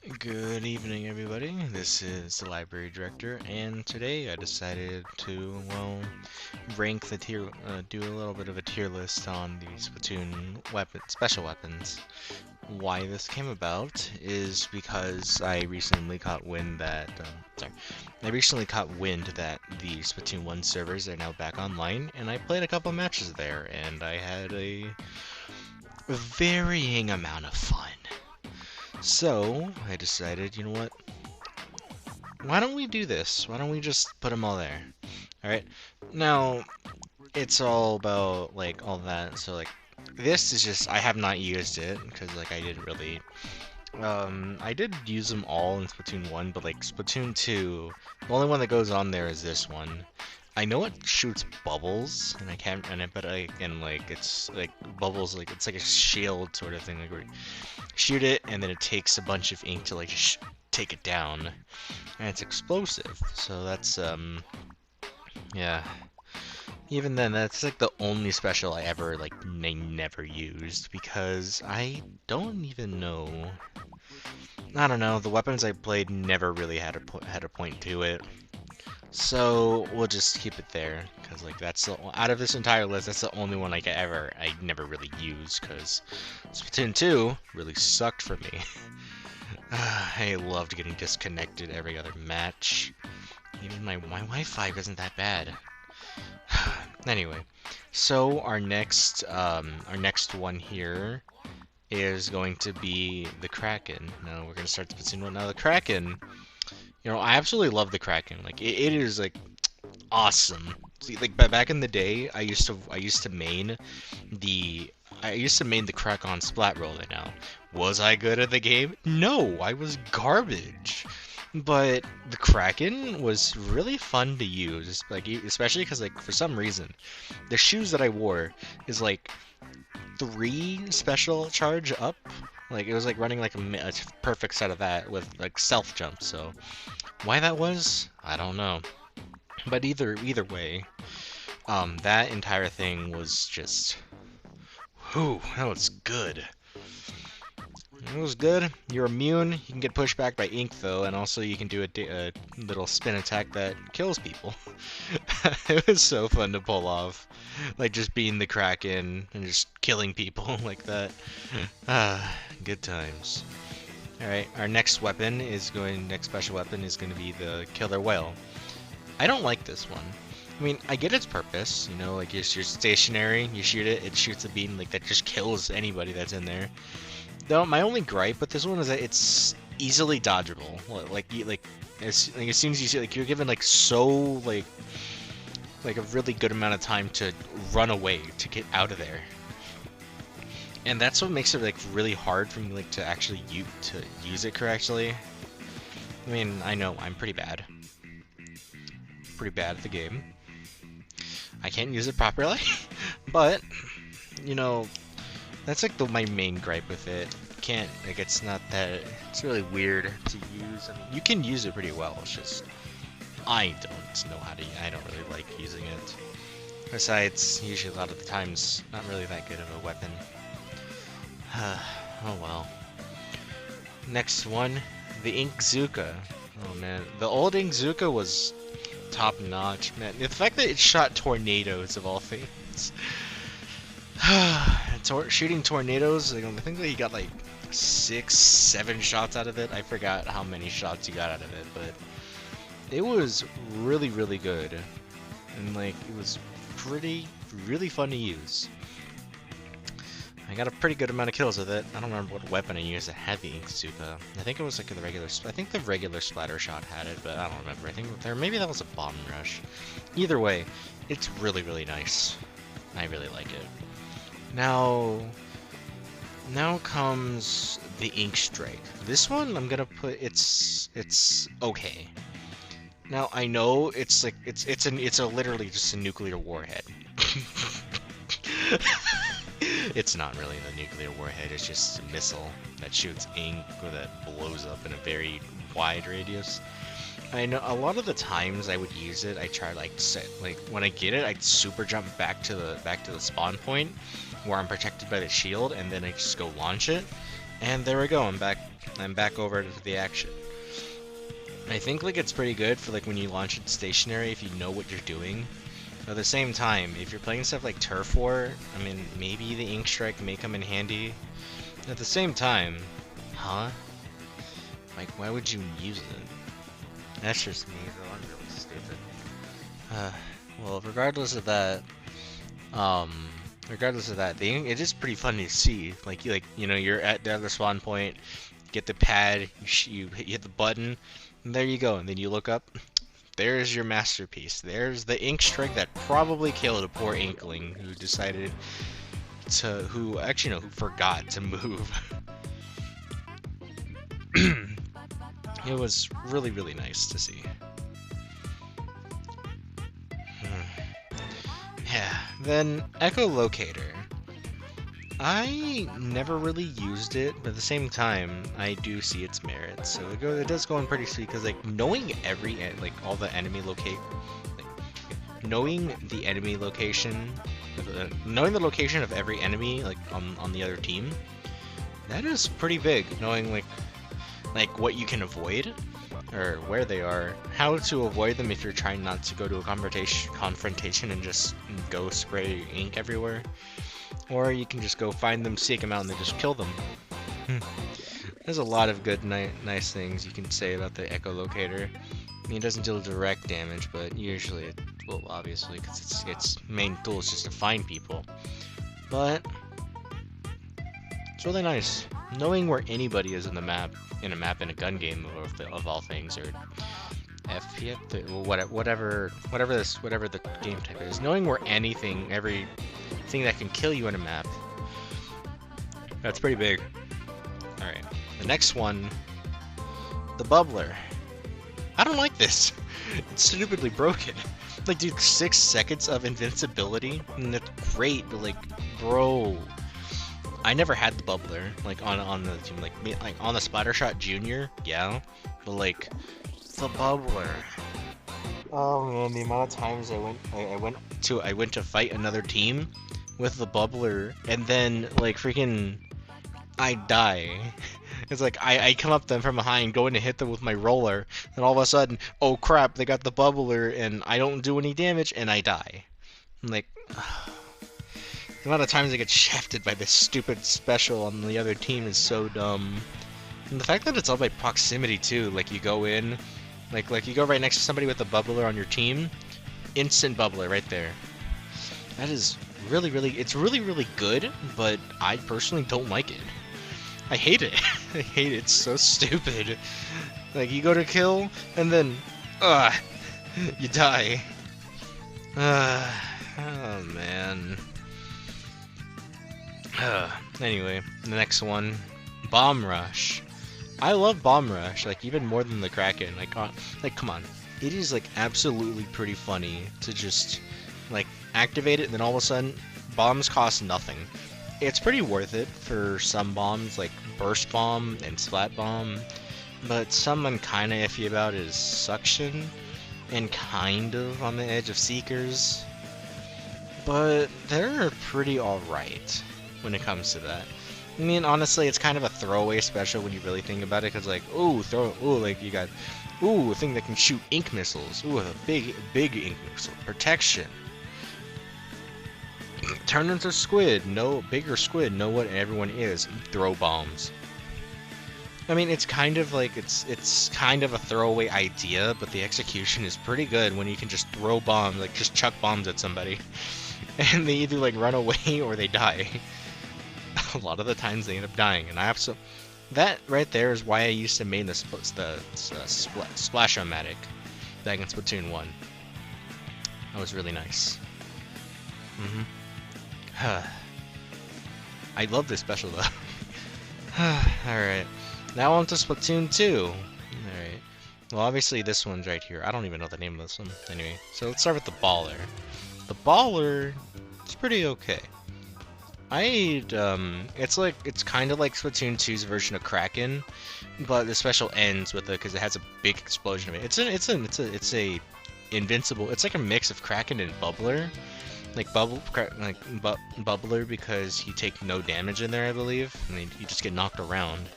Good evening, everybody. This is the library director, and today I decided to, well, rank the tier, do a little bit of a tier list on the Splatoon special weapons. Why this came about is because I recently caught wind that, I recently caught wind that the Splatoon 1 servers are now back online, and I played a couple matches there, and I had a varying amount of fun. So, I decided, you know what? Why don't we do this? Why don't we just put them all there? Alright? Now, it's all about, like, all that, so, like, this is just, I have not used it, because, like, I didn't really, I did use them all in Splatoon 1, but, like, Splatoon 2, the only one that goes on there is this one. I know it shoots bubbles, and I can't, and like, it's, like, bubbles, like, it's like a shield sort of thing, like, where you shoot it, and then it takes a bunch of ink to, like, just take it down, and it's explosive, so that's, yeah. Even then, that's, like, the only special I ever, like, never used, because I don't even know. I don't know, the weapons I played never really had a point to it. So we'll just keep it there, because like that's out of this entire list, that's the only one I never really used, because Splatoon 2 really sucked for me. I loved getting disconnected every other match. Even my Wi-Fi isn't that bad. Anyway, so our next one here is going to be the Kraken. Now we're gonna start Splatoon 1. Now the Kraken. You know, I absolutely love the Kraken. Like, it is, like, awesome. See, like, back in the day, I used to main the crack on Splat Roller now. Was I good at the game? No, I was garbage. But the Kraken was really fun to use, like, especially because, like, for some reason, the shoes that I wore is, like, 3 special charge up. Like, it was, like, running, like, a perfect set of that with, like, self jump, so why that was, I don't know. But either way, that entire thing was just, whew, that was good. It was good. You're immune. You can get pushed back by ink, though, and also you can do a little spin attack that kills people. It was so fun to pull off. Like, just being the Kraken and just killing people like that. Good times. Alright, our next special weapon is going to be the Killer Whale. I don't like this one. I mean, I get its purpose, you know, like you're stationary, you shoot it, it shoots a beam like that just kills anybody that's in there. Though my only gripe with this one is that it's easily dodgeable. As soon as you see, like, you're given like a really good amount of time to run away to get out of there. And that's what makes it like really hard for me like to actually use it correctly. I mean, I know I'm pretty bad at the game. I can't use it properly, but you know, that's like my main gripe with it. Can't, like, it's not that, it's really weird to use. I mean, you can use it pretty well. It's just I don't know how to. I don't really like using it. Besides, usually a lot of the times, not really that good of a weapon. Oh well. Next one, the Inkzooka. Oh man, the old Inkzooka was top notch, man. The fact that it shot tornadoes of all things. Shooting tornadoes, like, I think that he got like 6, 7 shots out of it. I forgot how many shots he got out of it, but it was really, really good. And like, it was really fun to use. I got a pretty good amount of kills with it. I don't remember what weapon I used that had the Inkzooka. I think it was like the regular. I think the regular splatter shot had it, but I don't remember. I think maybe that was a bomb rush. Either way, it's really nice. I really like it. Now comes the Ink Strike. This one I'm gonna put. It's okay. Now I know it's like it's literally just a nuclear warhead. It's not really the nuclear warhead, it's just a missile that shoots ink or that blows up in a very wide radius. I know a lot of the times I would use it, I try like when I get it, I'd super jump back to the spawn point where I'm protected by the shield, and then I just go launch it, and there we go, I'm back I'm back over to the action. I think like it's pretty good for like when you launch it stationary if you know what you're doing. But at the same time, if you're playing stuff like Turf War, I mean, maybe the Ink Strike may come in handy. At the same time, huh? Like, why would you use it? That's just me, though. I'm really stupid. Well, regardless of that, it is pretty fun to see. Like you know, you're at the other spawn point, get the pad, you hit the button, and there you go. And then you look up. There's your masterpiece. There's the ink strike that probably killed a poor inkling who decided to, who forgot to move. It was really, really nice to see. Yeah, then Echolocator. I never really used it, but at the same time, I do see its merits. So it does go in pretty sweet because like knowing all the enemy knowing the enemy location, knowing the location of every enemy like on the other team, that is pretty big. Knowing like what you can avoid or where they are, how to avoid them if you're trying not to go to a confrontation and just go spray ink everywhere. Or you can just go find them, seek them out, and then just kill them. There's a lot of good, nice things you can say about the Echolocator. I mean, it doesn't deal direct damage, but usually it will, obviously, because its main tool is just to find people. But it's really nice. Knowing where anybody is in a map in a gun game of all things, or FPS, whatever the game type is. Knowing where everything that can kill you in a map, that's pretty big. Alright, the next one, the Bubbler. I don't like this. It's stupidly broken. Like, dude, 6 seconds of invincibility, and that's great, but like, bro, I never had the Bubbler, like on the team, like on the Splattershot Junior, yeah, but like the Bubbler. Oh man, the amount of times I went to fight another team with the Bubbler, and then like freaking I die. It's like I come up them from behind, going to hit them with my roller, and all of a sudden, oh crap, they got the Bubbler, and I don't do any damage, and I die. I'm like, the amount of times I get shafted by this stupid special on the other team is so dumb. And the fact that it's all by proximity too, like you go in, like you go right next to somebody with a Bubbler on your team, instant Bubbler right there. That is really, it's really good, but I personally don't like it. I hate it. I hate it. It's so stupid. Like, you go to kill, and then, you die. Oh, man. Anyway, the next one, Bomb Rush. I love Bomb Rush, like, even more than the Kraken. Like, come on. It is, like, absolutely pretty funny to just, like, activate it, and then all of a sudden, bombs cost nothing. It's pretty worth it for some bombs, like Burst Bomb and Splat Bomb, but some I'm kind of iffy about is Suction, and kind of on the edge of Seekers, but they're pretty alright when it comes to that. I mean, honestly, it's kind of a throwaway special when you really think about it, because like, like you got, a thing that can shoot ink missiles, a big ink missile, protection. Turn into squid, bigger squid, know what everyone is, throw bombs. I mean, it's kind of like, it's kind of a throwaway idea, but the execution is pretty good when you can just throw bombs, like just chuck bombs at somebody. And they either like run away or they die. A lot of the times they end up dying, and that right there is why I used to main the Splash-O-Matic back in Splatoon 1. That was really nice. I love this special though. Alright, now on to Splatoon 2. Alright, well obviously this one's right here. I don't even know the name of this one. Anyway, so let's start with the Baller. The Baller, it's pretty okay. It's kind of like Splatoon 2's version of Kraken, but the special ends with it because it has a big explosion of it. It's a invincible. It's like a mix of Kraken and Bubbler. Like Bubbler because you take no damage in there, I believe. I mean, you just get knocked around.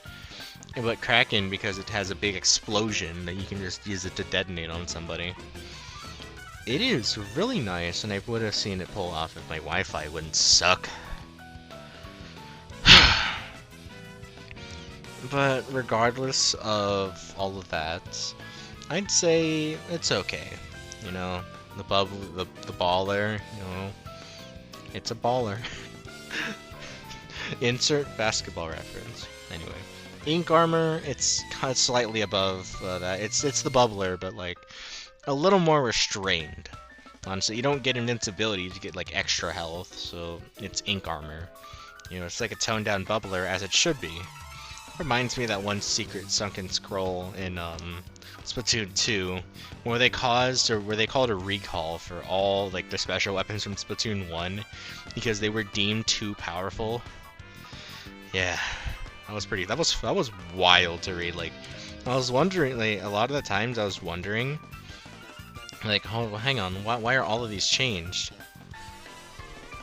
But Kraken, because it has a big explosion that you can just use it to detonate on somebody. It is really nice, and I would have seen it pull off if my Wi-Fi wouldn't suck. But regardless of all of that, I'd say it's okay. You know, the baller, you know, it's a baller. Insert basketball reference. Anyway, ink armor, it's slightly above that. It's the bubbler, but like a little more restrained. Honestly, you don't get invincibility, you get like extra health, so it's ink armor. You know, it's like a toned down bubbler as it should be. Reminds me of that one secret sunken scroll in Splatoon 2, where they called a recall for all like the special weapons from Splatoon 1 because they were deemed too powerful. Yeah, that was wild to read. Like, I was wondering, like, a lot of the times I was wondering, like, oh, well, hang on, why are all of these changed?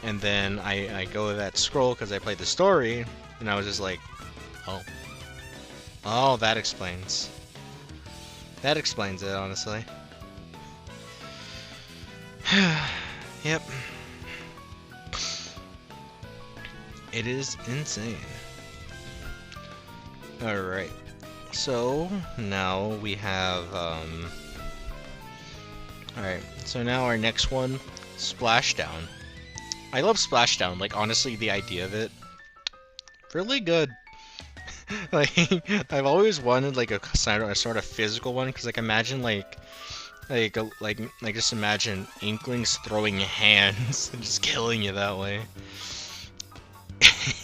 And then I go to that scroll because I played the story, and I was just like, oh, that explains. That explains it, honestly. Yep. It is insane. Alright. So, now we have, Alright, so now our next one, Splashdown. I love Splashdown, like, honestly, the idea of it, really good. Like, I've always wanted like a sort of physical one, because like imagine like just imagine Inklings throwing hands and just killing you that way.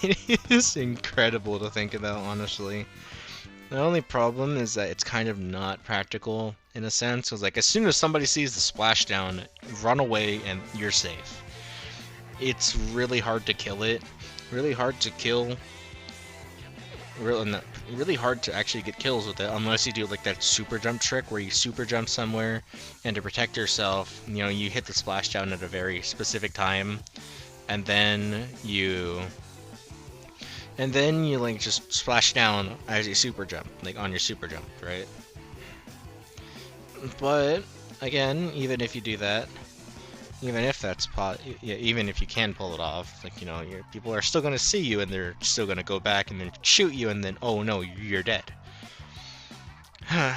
It is incredible to think about, honestly. The only problem is that it's kind of not practical in a sense, because like as soon as somebody sees the splashdown, run away and you're safe. It's really hard to kill it, really hard to kill. Really hard to actually get kills with it unless you do like that super jump trick where you super jump somewhere, and to protect yourself, you know, you hit the splashdown at a very specific time, and then you like just splash down as you super jump, like on your super jump, right? But again, even if you do that, even if even if you can pull it off, like, you know, people are still gonna see you, and they're still gonna go back and then shoot you, and then, oh no, you're dead. And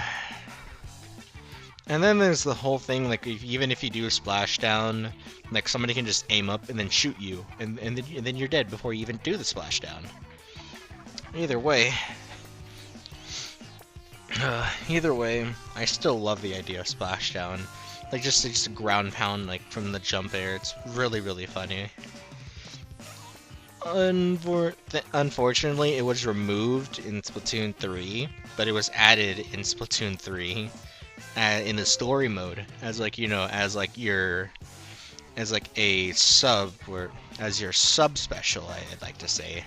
then there's the whole thing, like, even if you do a splashdown, like, somebody can just aim up and then shoot you, and then you're dead before you even do the splashdown. Either way, I still love the idea of splashdown. Like, just a ground pound, like, from the jump air. It's really, really funny. Unfortunately, it was removed in Splatoon 3, but it was added in Splatoon 3 in the story mode as, like, you know, as like a sub, or as your sub special, I'd like to say.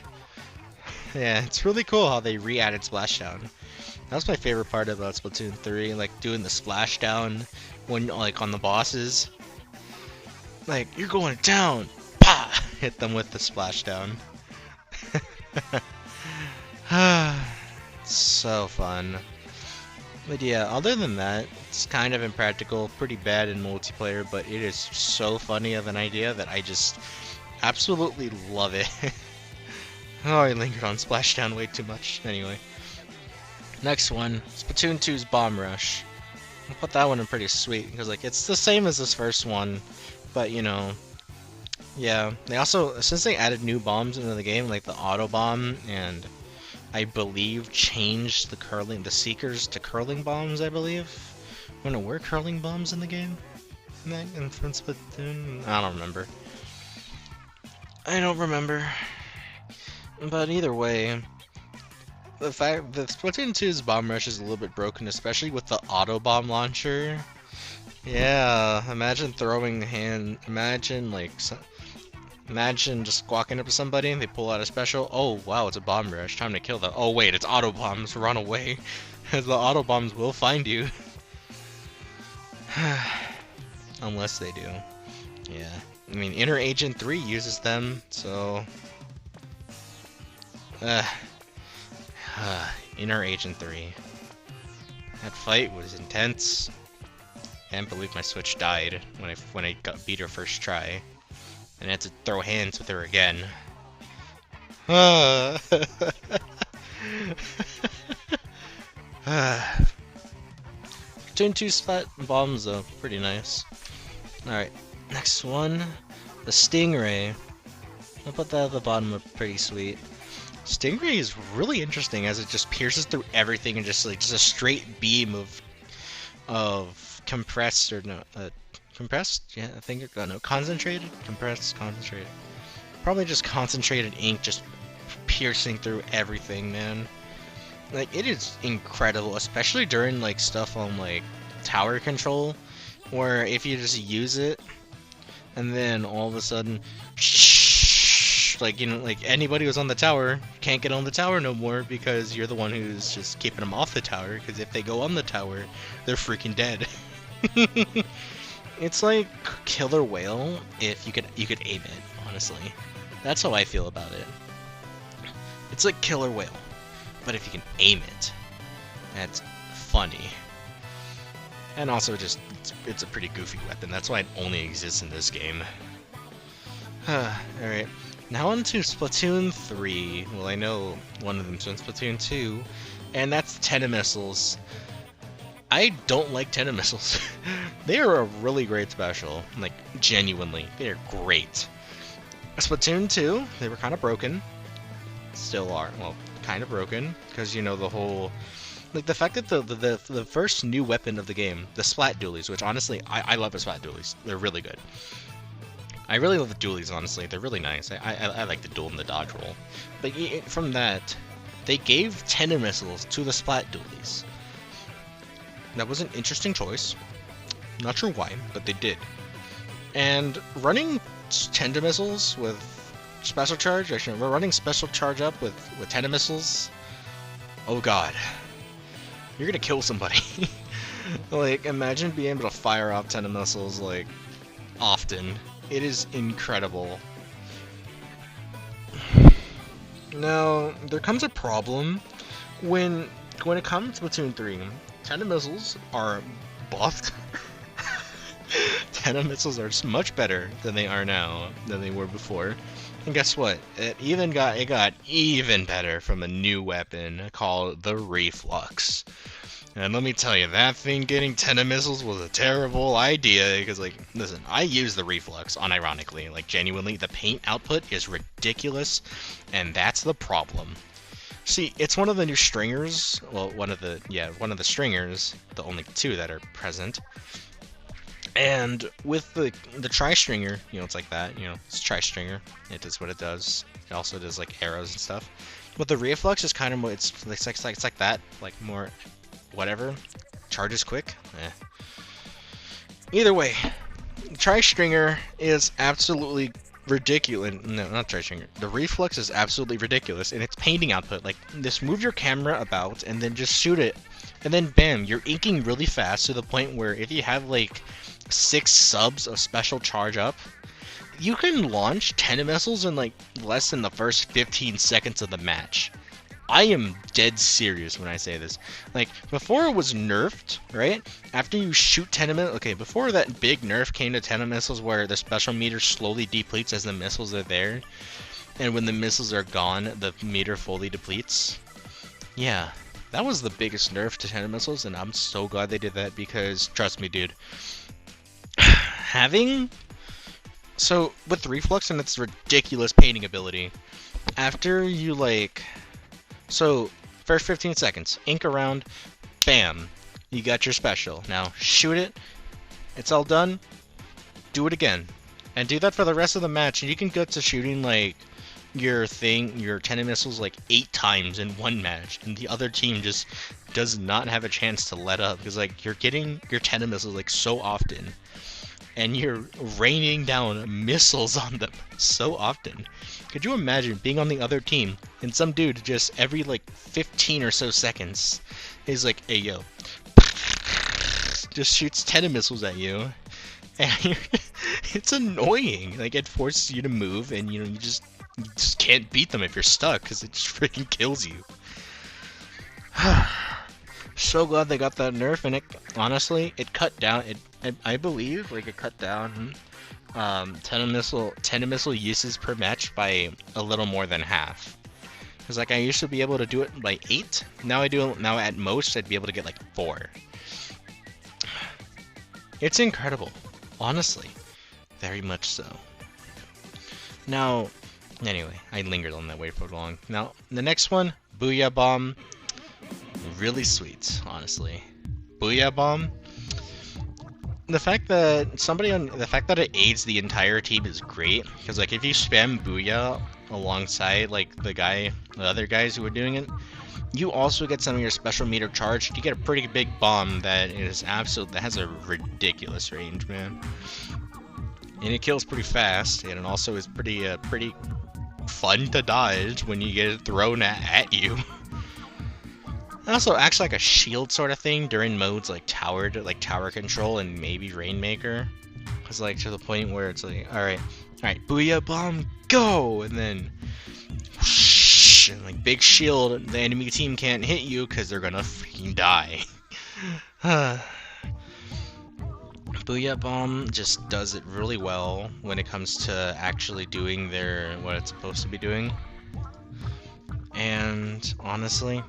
Yeah, it's really cool how they re-added Splashdown. That was my favorite part about Splatoon 3, like doing the splashdown when, like, on the bosses. Like, you're going down! Pah! Hit them with the splashdown. So fun. But yeah, other than that, it's kind of impractical, pretty bad in multiplayer, but it is so funny of an idea that I just absolutely love it. Oh, I lingered on Splashdown way too much. Anyway. Next one, Splatoon 2's Bomb Rush. I'll put that one in pretty sweet, because, like, it's the same as this first one, but, you know, yeah. They also, since they added new bombs into the game, like the auto bomb, and I believe changed the Seekers to curling bombs, I believe. I don't know, were curling bombs in the game? In Splatoon? I don't remember. But either way, the fact that Splatoon 2's Bomb Rush is a little bit broken, especially with the auto bomb launcher. Yeah, imagine imagine just walking up to somebody and they pull out a special. Oh wow, it's a bomb rush. Time to kill them. Oh wait, it's auto bombs. Run away, as the auto bombs will find you. Unless they do. Yeah, I mean, Inner Agent 3 uses them, so. in our Agent 3. That fight was intense. I can't believe my Switch died when I beat her first try. And I had to throw hands with her again. Splatoon 2 splat bombs though, pretty nice. Alright, next one. The Stingray. I'll put that at the bottom, of pretty sweet. Stingray is really interesting as it just pierces through everything and just like just a straight beam of compressed or no compressed? Yeah, I think it no concentrated? Compressed, concentrated. Probably just concentrated ink just piercing through everything, man. Like, it is incredible, especially during like stuff on like tower control, where if you just use it and then all of a sudden like, you know, like anybody who's on the tower can't get on the tower no more because you're the one who's just keeping them off the tower, because if they go on the tower, they're freaking dead. It's like Killer Whale if you could aim it, honestly. That's how I feel about it. It's like Killer Whale, but if you can aim it, that's funny. And also just it's a pretty goofy weapon. That's why it only exists in this game. Alright. Now on to Splatoon 3. Well, I know one of them's in Splatoon 2, and that's Tenemissiles. I don't like Tenemissiles. They are a really great special. Like, genuinely. They are great. Splatoon 2, they were kind of broken. Still are. Well, kind of broken. Because, you know, the whole... Like, the fact that the first new weapon of the game, the Splat Dualies, which honestly, I love the Splat Dualies. They're really good. I really love the dualies, honestly. They're really nice. I like the duel and the dodge roll. But from that, they gave Tenemissiles to the Splat Dualies. That was an interesting choice. Not sure why, but they did. And running Tenemissiles with Special Charge, actually, we're running Special Charge up with Tenemissiles. Oh god. You're gonna kill somebody. Like, imagine being able to fire off Tenemissiles, like, often. It is incredible. Now, there comes a problem when it comes to Splatoon 3. Tenemissiles are buffed. Tenemissiles are much better than they are now, than they were before. And guess what? It got even better from a new weapon called the Reflux. And let me tell you, that thing getting Tenemissiles was a terrible idea, because, like, listen, I use the Reflux, unironically. Like, genuinely, the paint output is ridiculous, and that's the problem. See, it's one of the new stringers, well, one of the stringers, the only two that are present. And with the tri-stringer, you know, it's like that, you know, it's tri-stringer, it does what it does. It also does, like, arrows and stuff. But the Reflux is kind of more, it's like that, like, more... whatever. Charges quick. Either way, Tri-Stringer is absolutely ridiculous. No, not Tri-Stringer. The Reflux is absolutely ridiculous in its painting output. Like, just move your camera about and then just shoot it. And then bam, you're inking really fast to the point where if you have like 6 subs of Special Charge up, you can launch Tenemissiles in like less than the first 15 seconds of the match. I am dead serious when I say this. Like, before it was nerfed, right? After you shoot Tenemissiles... Okay, before that big nerf came to Tenemissiles where the special meter slowly depletes as the missiles are there, and when the missiles are gone, the meter fully depletes. Yeah, that was the biggest nerf to Tenemissiles, and I'm so glad they did that because, trust me, dude, having... So, with Reflux and its ridiculous painting ability, after you, like... So, first 15 seconds, ink around, bam, you got your special. Now, shoot it, it's all done, do it again. And do that for the rest of the match, and you can get to shooting, like, your Tenemissiles, like, 8 times in one match, and the other team just does not have a chance to let up, because, like, you're getting your Tenemissiles, like, so often, and you're raining down missiles on them so often. Could you imagine being on the other team and some dude just every like 15 or so seconds is like, hey yo, just shoots Tenemissiles at you, and it's annoying. Like, it forces you to move, and you know you just can't beat them if you're stuck because it just freaking kills you. So glad they got that nerf, and it honestly it cut down. I believe like it cut down tentacle missile uses per match by a little more than half. Cause like I used to be able to do it by 8. Now now at most I'd be able to get like 4. It's incredible, honestly, very much so. Now, anyway, I lingered on that way for long. Now the next one, Booyah Bomb, really sweet, honestly. Booyah Bomb. The fact that it aids the entire team is great, because like if you spam Booyah alongside like the other guys who are doing it, you also get some of your special meter charged. You get a pretty big bomb that has a ridiculous range, man, and it kills pretty fast, and it also is pretty fun to dodge when you get it thrown at you. It also acts like a shield sort of thing during modes like tower control and maybe Rainmaker. It's like to the point where it's like, alright, Booyah Bomb, go! And then, whoosh, and like big shield, the enemy team can't hit you because they're gonna freaking die. Booyah Bomb just does it really well when it comes to actually doing what it's supposed to be doing. And honestly,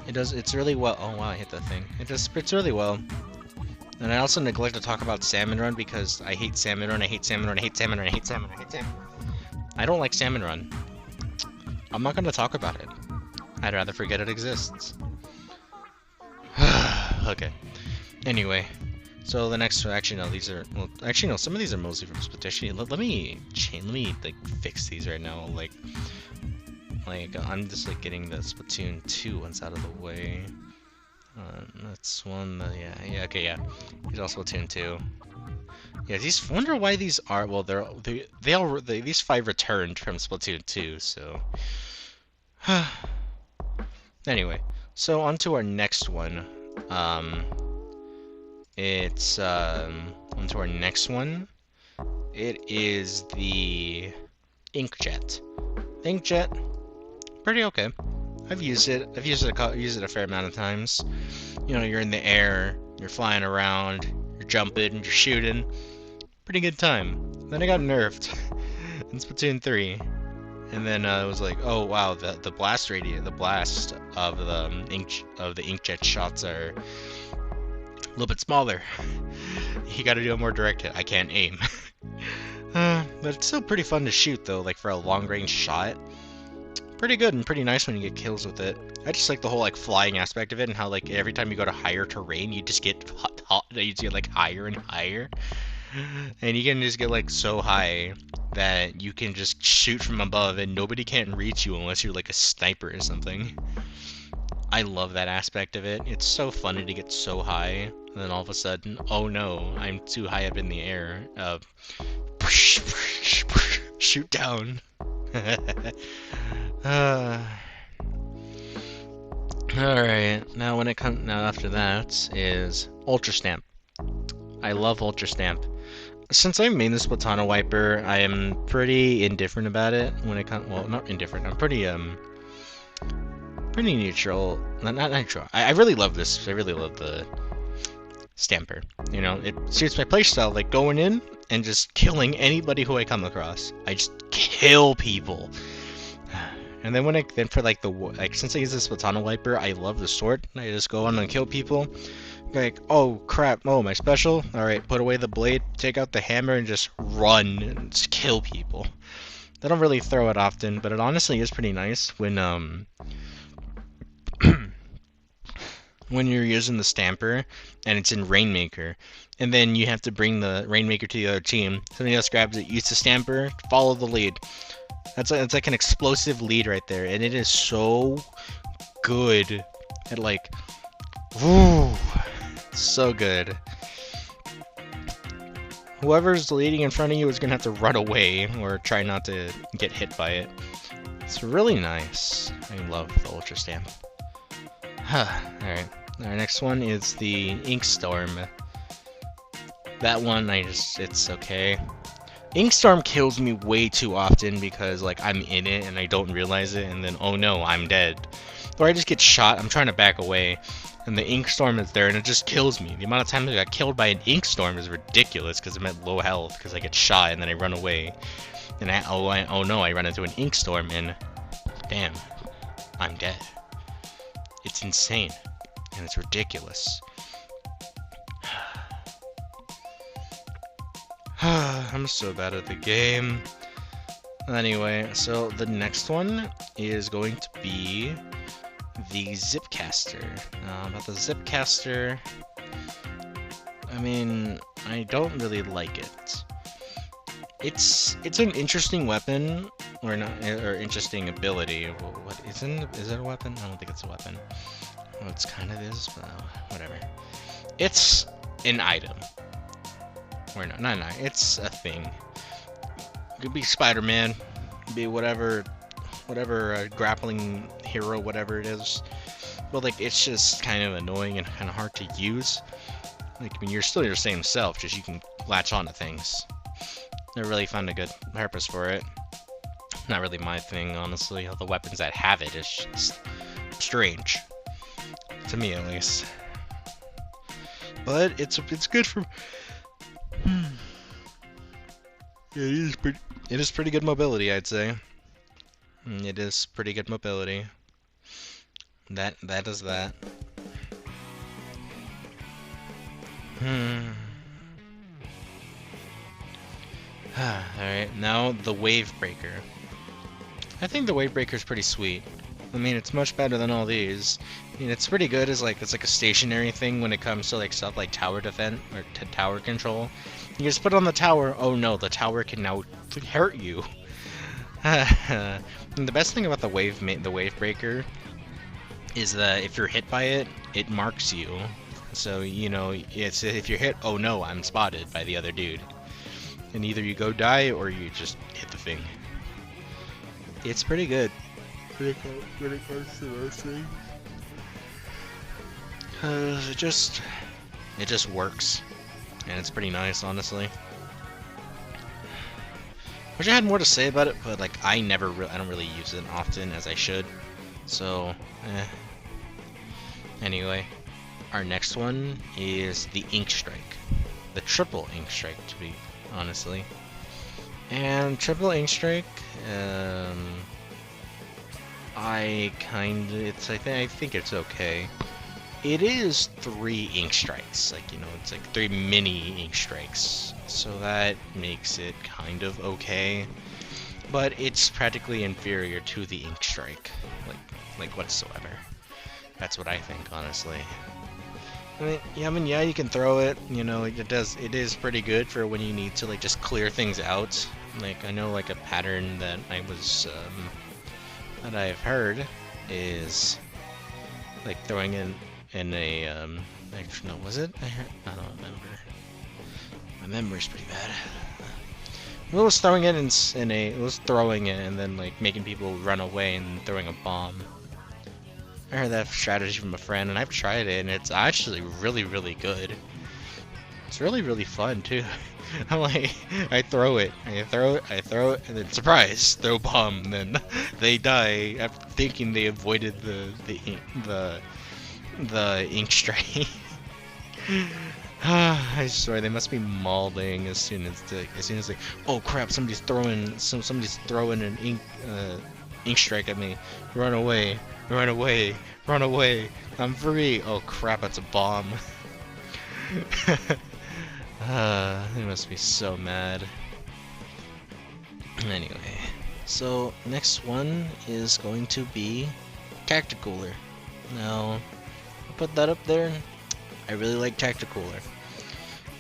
it's really well. Oh wow, I hit that thing. It's really well. And I also neglect to talk about Salmon Run because I hate Salmon Run, I hate Salmon Run, I hate Salmon Run, I hate Salmon Run, I hate Salmon Run. I don't like Salmon Run. I'm not gonna talk about it. I'd rather forget it exists. Okay. Anyway, so the next, actually no, some of these are mostly from Splatoon. Let me like fix these right now. Like I'm just like getting the Splatoon 2 ones out of the way. That's one. Okay, yeah. He's also Splatoon 2. Yeah, these. Wonder why these are. Well, these 5 returned from Splatoon 2. So. Anyway, so on to our next one. It's on to our next one. It is the Inkjet. Inkjet. Pretty okay. I've used it. I've used it a fair amount of times. You know, you're in the air, you're flying around, you're jumping, you're shooting. Pretty good time. Then I got nerfed in Splatoon 3, and then it was like, oh wow, the blast of the Inkjet shots are a little bit smaller. You got to do a more direct hit. I can't aim. But it's still pretty fun to shoot though, like for a long range shot. Pretty good and pretty nice when you get kills with it. I just like the whole like flying aspect of it, and how like every time you go to higher terrain, you just get you just get like higher and higher, and you can just get like so high that you can just shoot from above and nobody can reach you unless you're like a sniper or something. I love that aspect of it. It's so funny to get so high, and then all of a sudden, oh no, I'm too high up in the air. Shoot down. Alright, now after that is Ultra Stamp. I love Ultra Stamp. Since I made the Splatana Wiper, I am pretty indifferent about it when it comes. Well, not indifferent. I'm pretty neutral. Not neutral. I really love this. I really love the Stamper. You know, it suits my playstyle, like going in and just killing anybody who I come across. I just kill people. And then since I use the Splatana Wiper, I love the sword. I just go on and kill people. Like, oh crap, oh my special. Alright, put away the blade, take out the hammer, and just run and just kill people. I don't really throw it often, but it honestly is pretty nice when when you're using the Stamper and it's in Rainmaker, and then you have to bring the Rainmaker to the other team. Somebody else grabs it, use the Stamper, follow the lead. It's like an explosive lead right there, and it is so good at like, woo, so good. Whoever's leading in front of you is gonna have to run away or try not to get hit by it. It's really nice. I love the Ultra Stamp. Alright, our next one is the Inkstorm. That one, it's okay. Inkstorm kills me way too often because like I'm in it and I don't realize it, and then oh no, I'm dead. Or I just get shot, I'm trying to back away, and the ink storm is there and it just kills me. The amount of times I got killed by an ink storm is ridiculous because I'm at low health because I get shot and then I run away. And oh no, I run into an ink storm and damn, I'm dead. It's insane and it's ridiculous. I'm so bad at the game. Anyway, so the next one is going to be the Zipcaster. About the Zipcaster, I mean, I don't really like it. It's an interesting weapon, or not, or interesting ability. What isn't? Is it a weapon? I don't think it's a weapon. Well, it's kind of is, but whatever. It's an item. Or no, not an item. It's a thing. It could be Spider-Man, be whatever grappling hero, whatever it is. But like, it's just kind of annoying and kind of hard to use. Like, I mean, you're still your same self, just you can latch on to things. Never really found a good purpose for it. Not really my thing, honestly. All the weapons that have it is just strange, to me at least. But it's good for. It is pretty good mobility, I'd say. It is pretty good mobility. That is that. Alright, now the Wave Breaker. I think the Wave Breaker is pretty sweet. I mean, it's much better than all these. I mean, it's pretty good as like it's like a stationary thing when it comes to like stuff like tower defense or tower control. You just put it on the tower. Oh no, the tower can now hurt you. And the best thing about the Wave Breaker is that if you're hit by it, it marks you. So you know, it's if you're hit. Oh no, I'm spotted by the other dude. And either you go die or you just hit the thing. It's pretty good. When it comes to those things. It just works. And it's pretty nice, honestly. Wish I had more to say about it, but like I don't really use it often as I should. So, Anyway, our next one is the Ink Strike. The triple Ink Strike, to be honestly. And triple Ink Strike, I think it's okay. It is 3 ink strikes, like, you know, it's like 3 mini ink strikes, so that makes it kind of okay. But it's practically inferior to the ink strike, like whatsoever. That's what I think, honestly. I mean, yeah, you can throw it. You know, it is pretty good for when you need to like just clear things out. Like I know, like a pattern that that I've heard is like throwing in a actually, no, was it? I don't remember. My memory's pretty bad. It was throwing it it was throwing it and then like making people run away and throwing a bomb. I heard that strategy from a friend and I've tried it and it's actually really, really good. It's really, really fun too. I'm like, I throw it, and then surprise, throw bomb, and then they die after thinking they avoided the ink strike. I swear they must be mauling as soon as they. Oh crap! Somebody's throwing an ink strike at me. Run away! Run away! Run away! I'm free! Oh crap! That's a bomb. They must be so mad. Anyway, so next one is going to be Tacticooler. Now, I put that up there. I really like Tacticooler.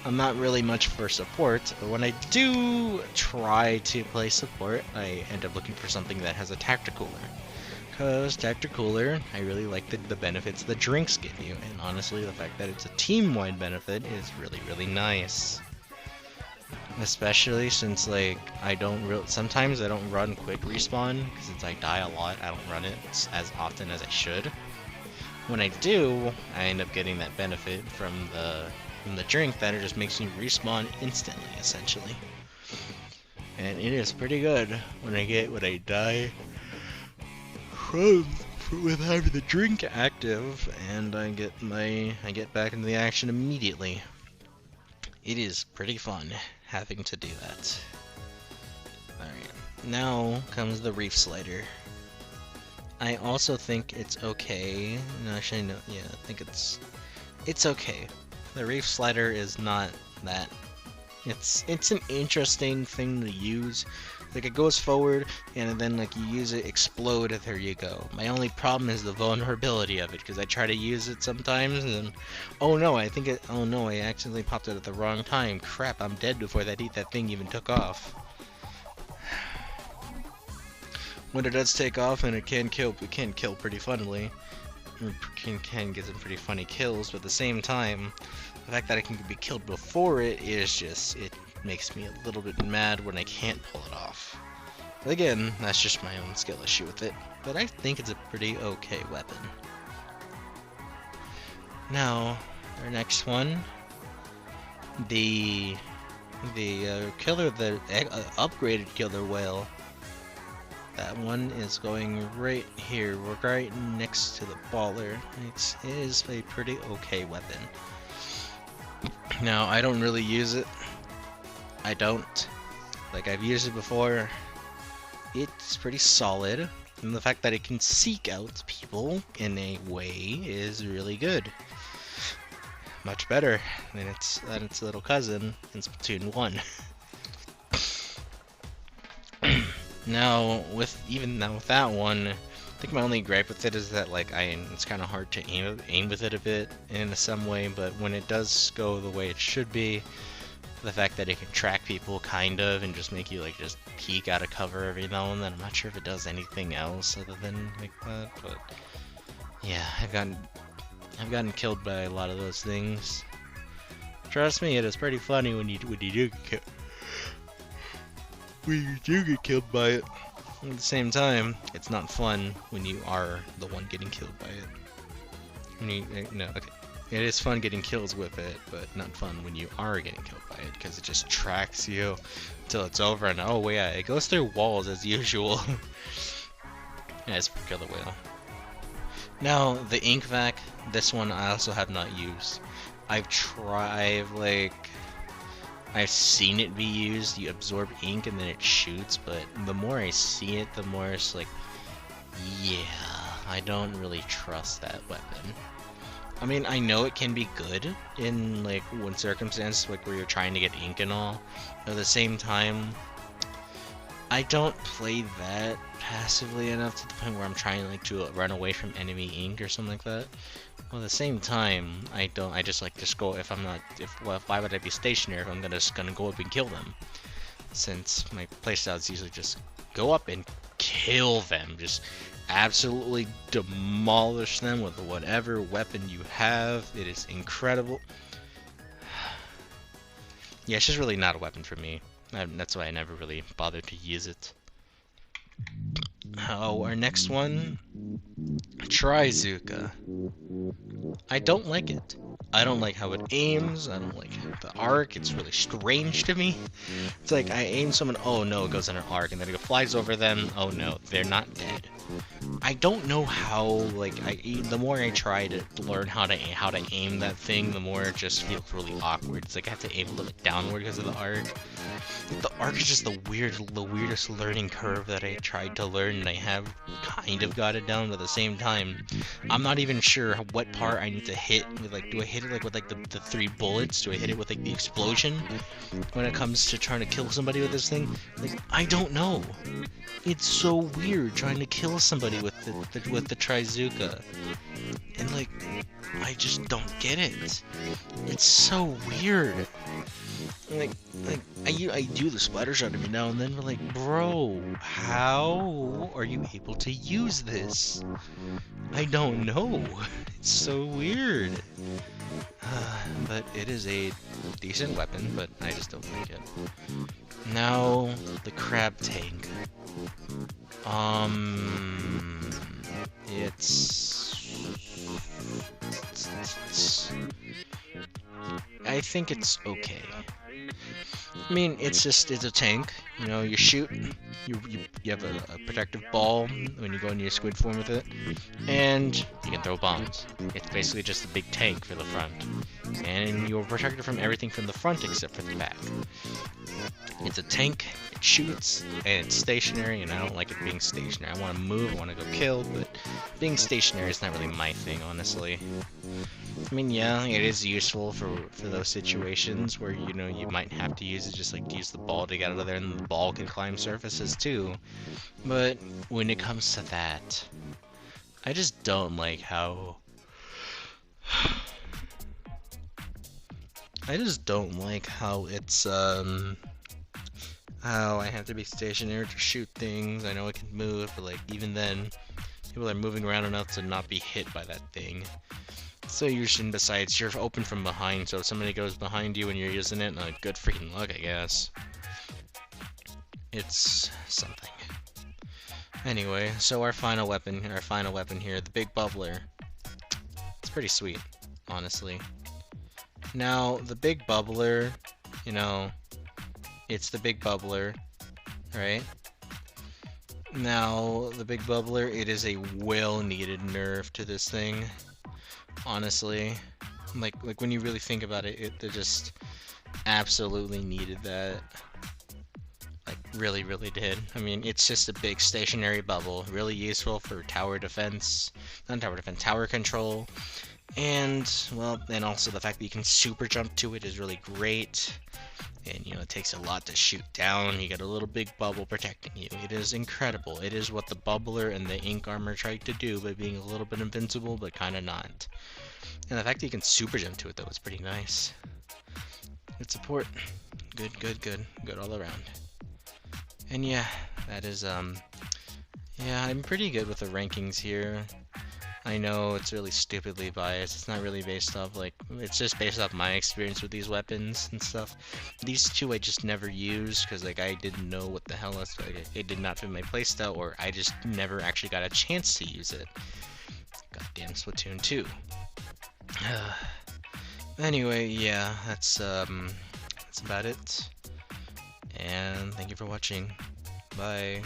I'm not really much for support, but when I do try to play support, I end up looking for something that has a Tacticooler. Because Tacticooler, I really like the benefits the drinks give you, and honestly, the fact that it's a team-wide benefit is really, really nice. Especially since, like, sometimes I don't run quick respawn, because since I die a lot, I don't run it as often as I should. When I do, I end up getting that benefit from the drink that it just makes me respawn instantly, essentially. And it is pretty good when I die with having the drink active, and I get back into the action immediately. It is pretty fun having to do that. Alright, now comes the reef slider. I also think it's okay. No, actually, no. Yeah, I think it's okay. The reef slider is not that. It's an interesting thing to use. Like, it goes forward, and then like you use it, explode, and there you go. My only problem is the vulnerability of it, because I try to use it sometimes, and oh no, I accidentally popped it at the wrong time. Crap, I'm dead before that thing even took off. When it does take off, and it can kill pretty funnily. It can get some pretty funny kills, but at the same time, the fact that I can be killed before it makes me a little bit mad when I can't pull it off. But again, that's just my own skill issue with it, but I think it's a pretty okay weapon. Now, our next one, the upgraded killer whale. That one is going right here, right next to the baller. It is a pretty okay weapon. Now, I don't really use it. I don't. Like, I've used it before. It's pretty solid. And the fact that it can seek out people in a way is really good. Much better than its little cousin in Splatoon 1. Now, with that one, I think my only gripe with it is that like it's kind of hard to aim with it a bit in some way, but when it does go the way it should be, the fact that it can track people kind of and just make you like just peek out of cover every now and then, I'm not sure if it does anything else other than like that, but yeah, I've gotten killed by a lot of those things. Trust me, it is pretty funny when you do get killed by it. At the same time, it's not fun when you are the one getting killed by it. Okay. It is fun getting kills with it, but not fun when you are getting killed by it, because it just tracks you until it's over, and oh yeah, it goes through walls as usual. Yeah, it's for killer whale. Now, the ink vac, this one I also have not used. I've seen it be used. You absorb ink and then it shoots, but the more I see it, the more it's like, yeah, I don't really trust that weapon. I mean, I know it can be good in like one circumstance, like where you're trying to get ink and all, but at the same time, I don't play that passively enough to the point where I'm trying like to run away from enemy ink or something like that. Well, at the same time, I just go, why would I be stationary if I'm just gonna go up and kill them? Since my playstyle is usually just go up and kill them, just absolutely demolish them with whatever weapon you have. It is incredible. Yeah, it's just really not a weapon for me. That's why I never really bothered to use it. Oh, our next one, Trizooka. I don't like it. I don't like how it aims. I don't like the arc. It's really strange to me. It's like I aim someone, oh no, it goes in an arc, and then it flies over them, oh no, they're not dead. I don't know how, like, the more I try to learn how to aim that thing, the more it just feels really awkward. It's like I have to aim a little bit downward because of the arc. The arc is just the weirdest learning curve that I tried to learn, and I have kind of got it down, but at the same time, I'm not even sure what part I need to hit. Like, do I hit it like with like the 3 bullets? Do I hit it with like the explosion? When it comes to trying to kill somebody with this thing, like, I don't know. It's so weird trying to kill somebody with the Trizooka, and like, I just don't get it. It's so weird. Like I do the splatter shot every now and then, but like, bro, how are you able to use this? I don't know. It's so weird. But it is a decent weapon, but I just don't like it. Now, the crab tank. I think it's okay. I mean, it's a tank You know, you shoot, you have a protective ball when you go into your squid form with it, and you can throw bombs. It's basically just a big tank for the front, and you're protected from everything from the front except for the back. It's a tank, it shoots, and it's stationary, and I don't like it being stationary. I want to move, I want to go kill, but being stationary is not really my thing, honestly. I mean, yeah, it is useful for those situations where, you know, you might have to use it, just like to use the ball to get out of there, and the ball can climb surfaces too. But when it comes to that, I just don't like how... I just don't like how it's, how I have to be stationary to shoot things. I know I can move, but like, even then, people are moving around enough to not be hit by that thing. So usually, besides, you're open from behind, so if somebody goes behind you when you're using it, good freaking luck, I guess. It's something. Anyway, so our final weapon here, the big bubbler. It's pretty sweet, honestly. Now, the big bubbler, you know, it's the big bubbler, right? Now, the big bubbler, it is a well-needed nerf to this thing. Honestly, like when you really think about it, they just absolutely needed that. Like, really did. I mean, it's just a big stationary bubble, really useful for tower defense, not tower defense, tower control, and, well, and also the fact that you can super jump to it is really great. And, you know, it takes a lot to shoot down. You get a little big bubble protecting you. It is incredible. It is what the bubbler and the ink armor tried to do by being a little bit invincible, but kind of not. And the fact that you can super jump to it, though, is pretty nice. Good support. Good all around. And yeah, that is, yeah, I'm pretty good with the rankings here. I know it's really stupidly biased. It's not really based off, like, it's just based off my experience with these weapons and stuff. These two I just never used because, like, I didn't know what the hell else, like, it did not fit my playstyle, or I just never actually got a chance to use it. Goddamn Splatoon 2. Anyway, yeah, that's about it. And thank you for watching. Bye.